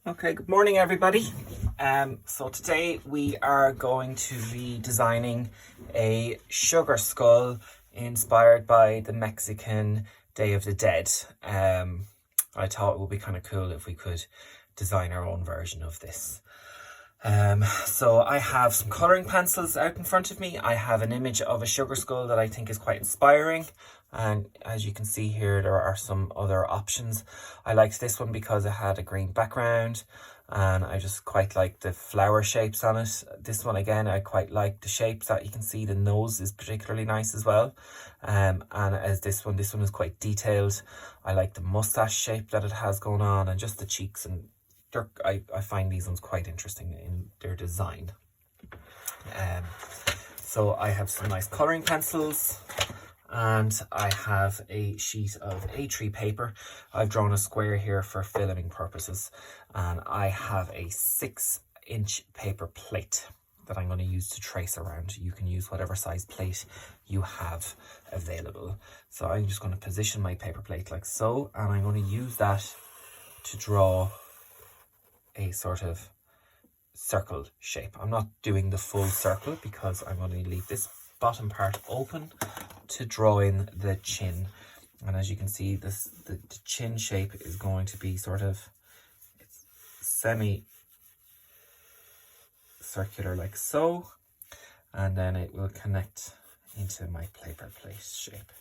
Okay, good morning everybody. So today we are going to be designing a sugar skull inspired by the Mexican Day of the Dead. I thought it would be kind of cool if we could design our own version of this. So I have some colouring pencils out in front of me. I have an image of a sugar skull that I think is quite inspiring. And as you can see here, there are some other options. I liked this one because it had a green background and I just quite like the flower shapes on it. This one again, I quite like the shapes that you can see. The nose is particularly nice as well. And as this one is quite detailed. I like the mustache shape that it has going on and just the cheeks, and I find these ones quite interesting in their design. So I have some nice colouring pencils and I have a sheet of A3 paper. I've drawn a square here for filming purposes, and I have a 6-inch paper plate that I'm going to use to trace around. You can use whatever size plate you have available. So I'm just going to position my paper plate like so, and I'm going to use that to draw a sort of circle shape. I'm not doing the full circle because I'm going to leave this bottom part open to draw in the chin. And as you can see, the chin shape is going to be sort of semi-circular like so, and then it will connect into my paper plate shape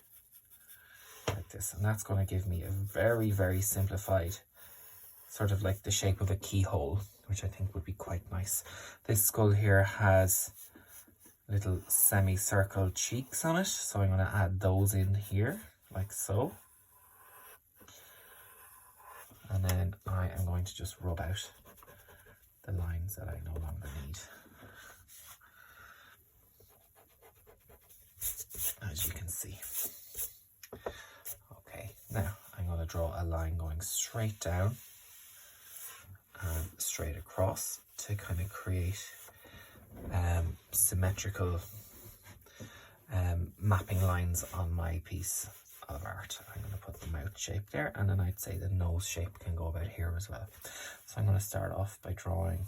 like this, and that's going to give me a very, very simplified sort of like the shape of a keyhole, which I think would be quite nice. This skull here has little semicircle cheeks on it, so I'm going to add those in here like so, and then I am going to just rub out the lines that I no longer need. As you can see. Okay, now I'm going to draw a line going straight down and straight across to kind of create symmetrical mapping lines on my piece of art. I'm going to put the mouth shape there, and then I'd say the nose shape can go about here as well. So I'm going to start off by drawing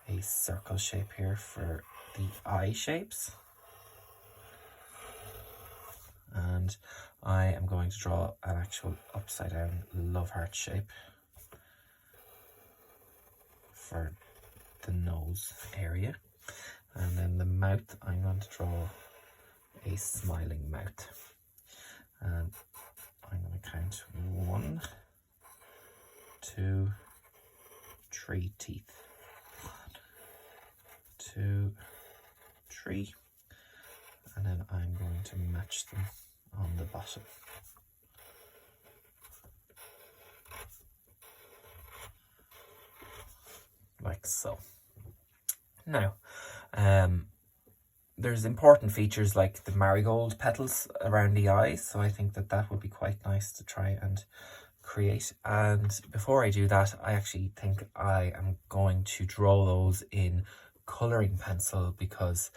a circle shape here for the eye shapes, and I am going to draw an actual upside down love heart shape for the nose area, and then the mouth, I'm going to draw a smiling mouth, and I'm going to count 1, 2, 3 teeth. 1, 2, 3, and then I'm going to match them on the bottom. Like so. Now, there's important features like the marigold petals around the eyes, so I think that would be quite nice to try and create. And before I do that, I actually think I am going to draw those in colouring pencil, because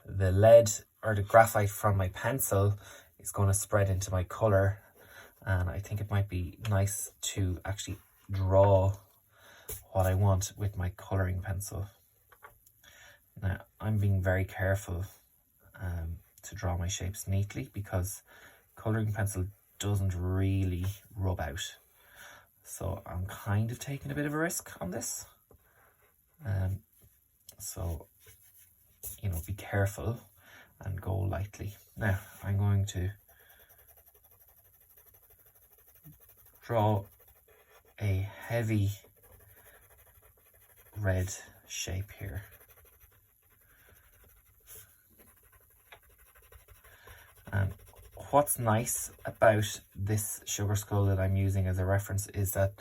the lead or the graphite from my pencil is going to spread into my colour, and I think it might be nice to actually draw what I want with my colouring pencil. Now, I'm being very careful to draw my shapes neatly, because colouring pencil doesn't really rub out. So I'm kind of taking a bit of a risk on this. So, you know, be careful and go lightly. Now, I'm going to draw a heavy red shape here. And what's nice about this sugar skull that I'm using as a reference is that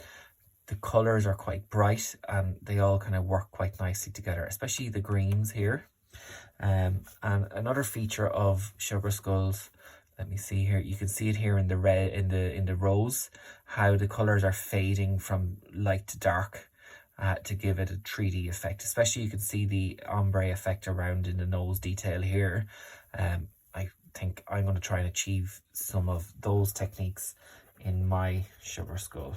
the colours are quite bright and they all kind of work quite nicely together, especially the greens here. And another feature of sugar skulls, let me see here, you can see it here in the red, in the rose, how the colours are fading from light to dark to give it a 3D effect. Especially you can see the ombre effect around in the nose detail here. I think I'm going to try and achieve some of those techniques in my sugar skull.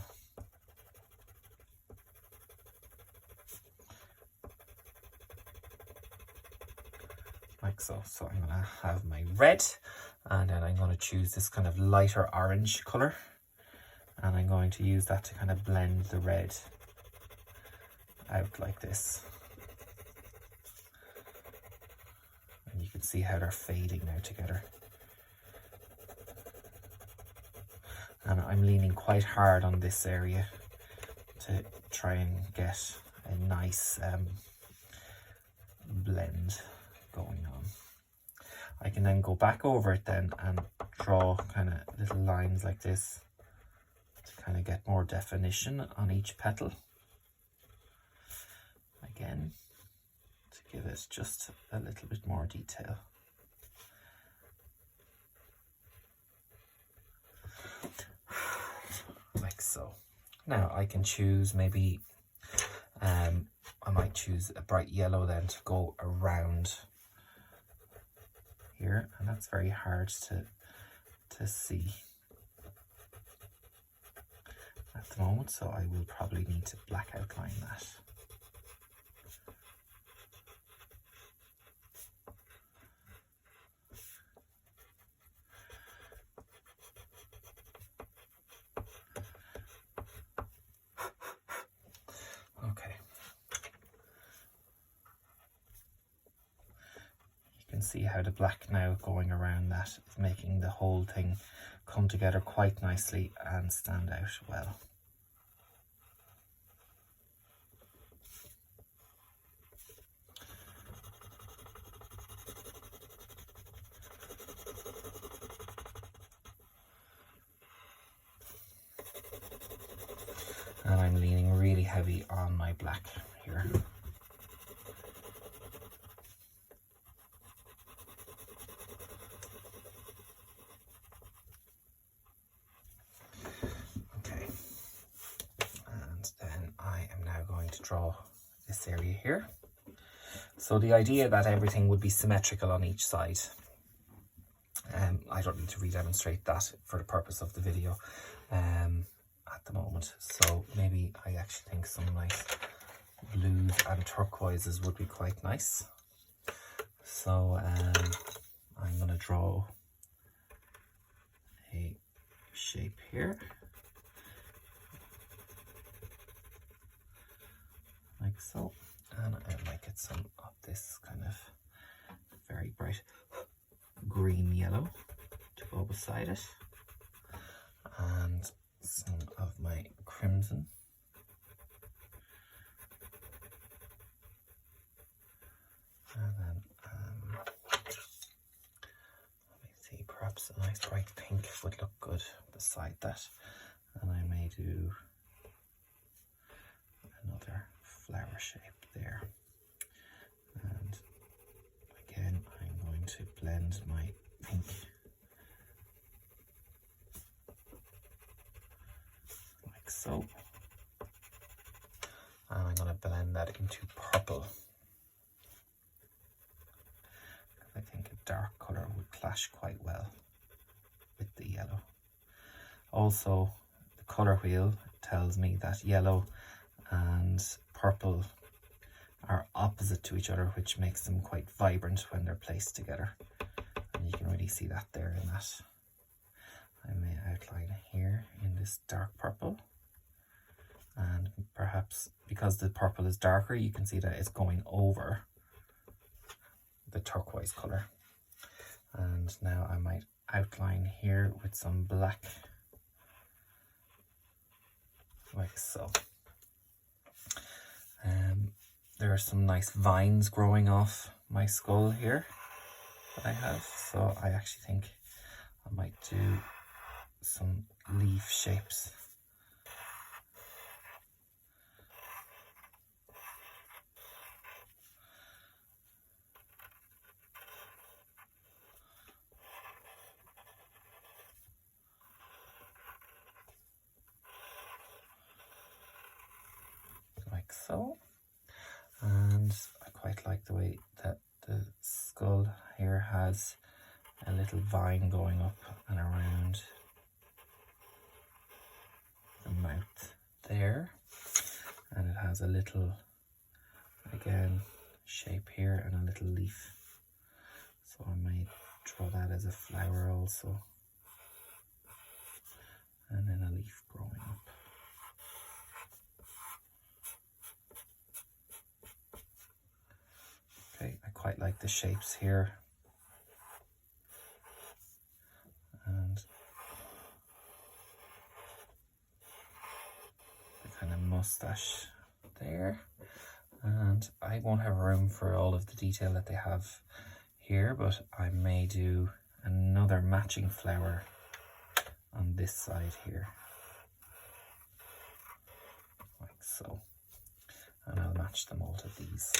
like so. So I'm gonna have my red, and then I'm gonna choose this kind of lighter orange color, and I'm going to use that to kind of blend the red out like this. And you can see how they're fading now together. And I'm leaning quite hard on this area to try and get a nice blend going on. I can then go back over it then and draw kind of little lines like this to kind of get more definition on each petal. Again, to give it just a little bit more detail. Like so. Now I can choose maybe, I might choose a bright yellow then to go around here, and that's very hard to see at the moment, so I will probably need to black outline that. Okay. You can see how the black now going around that is making the whole thing come together quite nicely and stand out well. And I'm leaning really heavy on my black here. Okay, and then I am now going to draw this area here. So the idea that everything would be symmetrical on each side, I don't need to re-demonstrate that for the purpose of the video at the moment. So maybe I actually think some nice blues and turquoises would be quite nice. So I'm going to draw a shape here, like so, and I might get some of this kind of very bright green yellow to go beside it, and some of my crimson. And then let me see, perhaps a nice bright pink would look good beside that, and I may do another flower shape there. And again, I'm going to blend my pink like so, and I'm going to blend that into purple. I think a dark colour would clash quite well with the yellow. Also, the colour wheel tells me that yellow and purple are opposite to each other, which makes them quite vibrant when they're placed together. And you can really see that there in that. I may outline here in this dark purple. And perhaps because the purple is darker, you can see that it's going over the turquoise colour. And now I might outline here with some black, like so. There are some nice vines growing off my skull here that I have, so I actually think I might do some leaf shapes. Like so. And I quite like the way that the skull here has a little vine going up and around the mouth there, and it has a little, again, shape here and a little leaf So I may draw that as a flower also. And then a leaf growing up. Okay, I quite like the shapes here. And the kind of mustache there. And I won't have room for all of the detail that they have here, but I may do another matching flower on this side here, like so, and I'll match them all to these.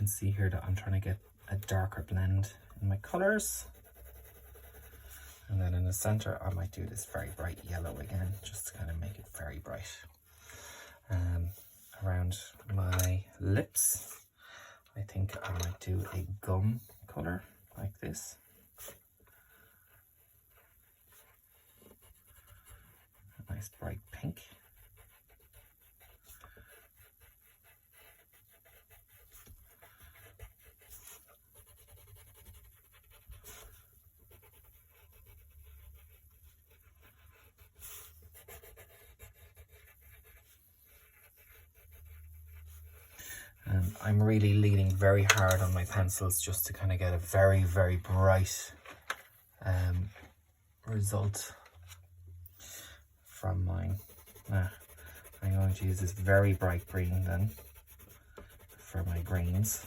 See here that I'm trying to get a darker blend in my colors, and then in the center I might do this very bright yellow again, just to kind of make it very bright. Around my lips I think I might do a gum color like this. A nice bright pink. And I'm really leaning very hard on my pencils just to kind of get a very, very bright result from mine. Now, I'm going to use this very bright green then for my greens.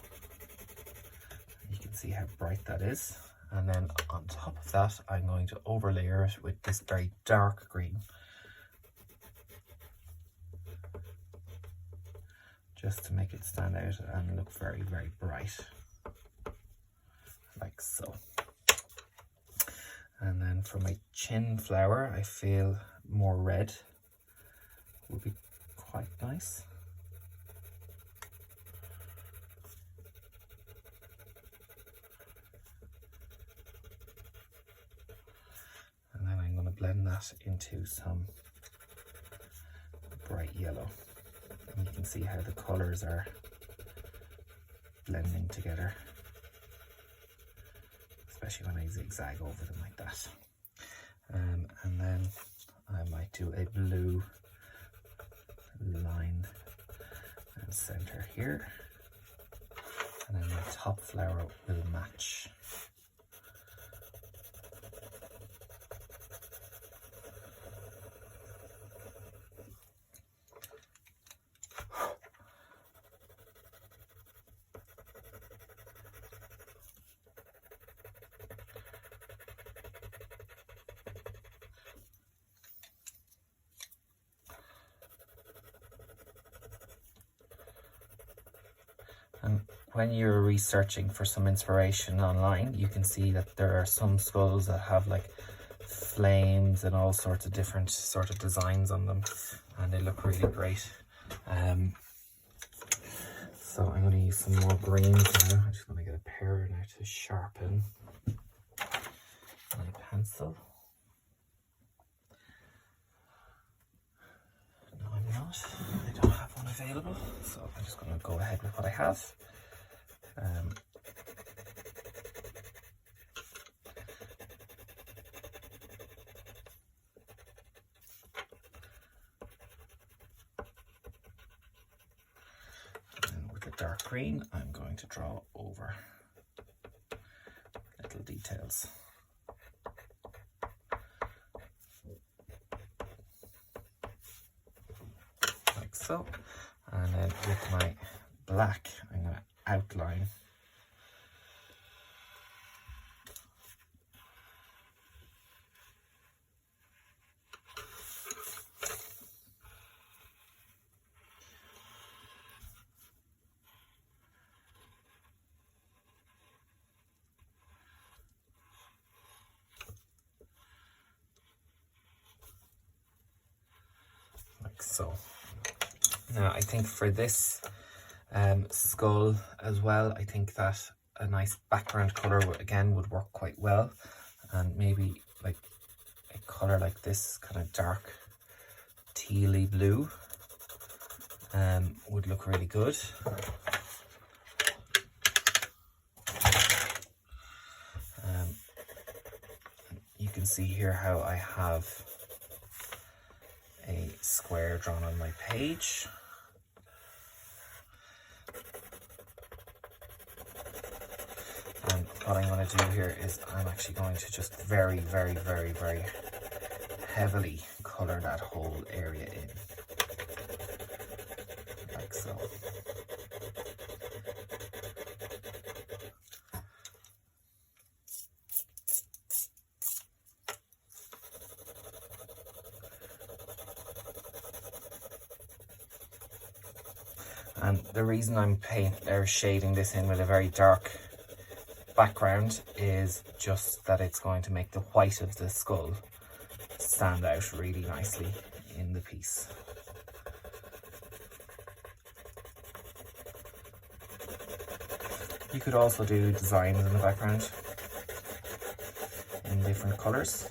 You can see how bright that is. And then on top of that, I'm going to overlayer it with this very dark green, just to make it stand out and look very, very bright, like so. And then for my chin flower, I feel more red would be quite nice. And then I'm going to blend that into some bright yellow. And you can see how the colors are blending together, especially when I zigzag over them like that. And then I might do a blue line and center here, and then my top flower will match. And when you're researching for some inspiration online, you can see that there are some skulls that have like flames and all sorts of different sort of designs on them, and they look really great. So I'm going to use some more greens now. I'm just going to get a pair now to sharpen my pencil. No, I'm not. I don't have one available, so I'm just going to go ahead with what I have. And with the dark green, I'm going to draw over little details. Like so. And then with my black, I'm going to outline like so. Now I think for this skull as well, I think that a nice background colour again would work quite well, and maybe like a colour like this, kind of dark tealy blue, would look really good. You can see here how I have a square drawn on my page. And what I'm going to do here is I'm actually going to just very heavily colour that whole area in, like so. And the reason I'm shading this in with a very dark background is just that it's going to make the white of the skull stand out really nicely in the piece. You could also do designs in the background in different colours.